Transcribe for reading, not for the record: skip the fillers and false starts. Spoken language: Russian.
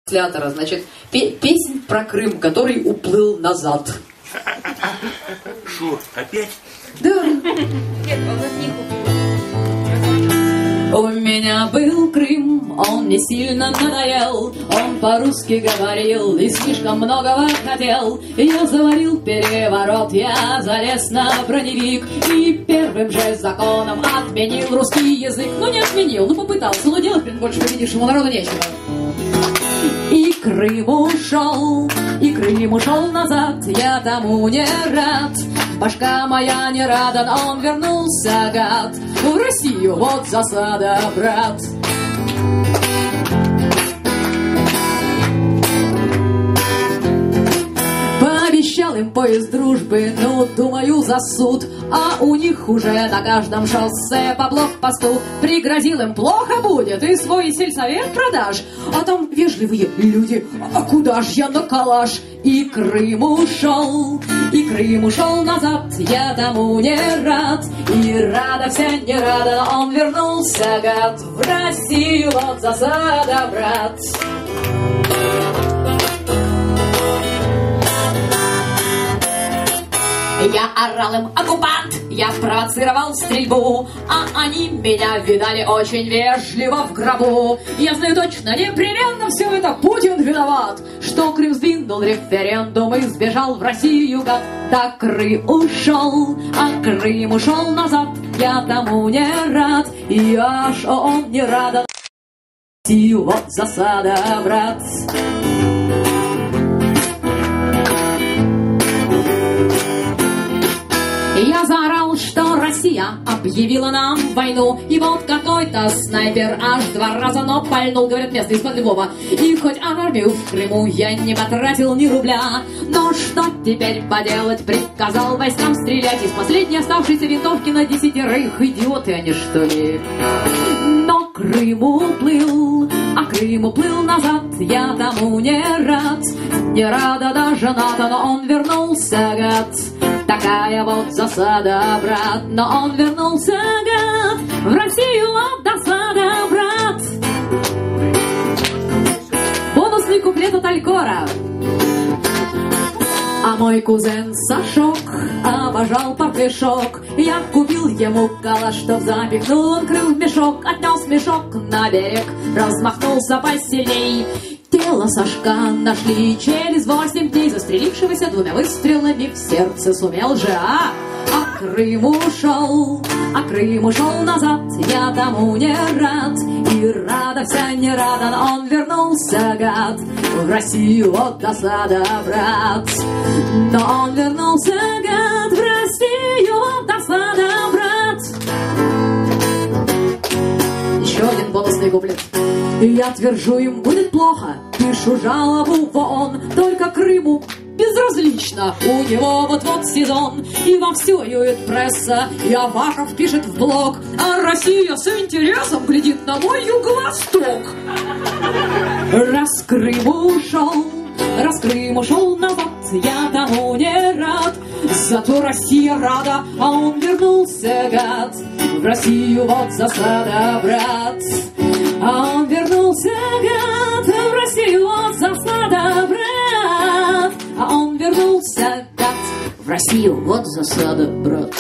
транслятора, значит, песнь про Крым, который уплыл назад. Шо, опять? Да. Нет, он от них У меня был Крым, он мне сильно надоел, он по-русски говорил и слишком многого хотел. Я заварил переворот, я залез на броневик и первым же законом отменил русский язык. Ну не отменил, ну попытался, но делать больше победившему народу нечего. И Крым ушел назад, я тому не рад. Башка моя не рада, но он вернулся, гад. В Россию вот засада, брат. Пообещал им поезд дружбы, ну, думаю, за суд. А у них уже на каждом шоссе по блокпосту. Пригрозил им, плохо будет, и свой сельсовет продашь. А там вежливые люди, а куда ж я на калаш? И Крым ушел назад, я тому не рад. И рада вся не рада, он вернулся, гад. В Россию вот засада, брат. Я орал им оккупант, я провоцировал стрельбу, а они меня видали очень вежливо в гробу. Я знаю точно, непременно все это Путин виноват, что Крым сдвинул референдум и сбежал в Россию, гад. Да Крым ушел назад, я тому не рад, и аж он не рад. Россию вот засада, брат. Я заорал, что Россия объявила нам войну. И вот какой-то снайпер аж 2 раза, но пальнул, говорят, место из-под Львова. И хоть армию в Крыму я не потратил ни рубля, но что теперь поделать, приказал войскам стрелять из последней оставшейся винтовки на 10. Идиоты они, что ли? Но Крым уплыл назад, я тому не рад. Не рада даже НАТО, но он вернулся, гад. Такая вот засада, брат, но он вернулся, гад. В Россию вот досада, брат. Бонусный куплет от Алькора. А мой кузен Сашок обожал портвейшок. Я купил ему калаш, чтоб запихнул он Крым в мешок. Отнес мешок на берег, размахнулся посильней. Тело Сашка нашли через 8 дней, застрелившегося 2 выстрелами в сердце сумел же. А Крым ушел назад, я тому не рад. И рада вся не рада, но он вернулся, гад. В Россию вот досада, брат. Но он вернулся, гад. В Россию вот досада, брат. Еще один бонусный куплет. Я твержу, им будет плохо, пишу жалобу в ООН. Только Крыму безразлично, у него вот-вот сезон. И вовсю воюет пресса, и Аваков пишет в блог, а Россия с интересом глядит на мой юго-восток. Раз Крым ушел назад, я тому не рад. Зато Россия рада, а он вернулся, гад. В Россию вот засада, брат. А он вернулся, гад. В Россию вот засада, брат. А он вернулся, гад. В Россию вот засада, брат.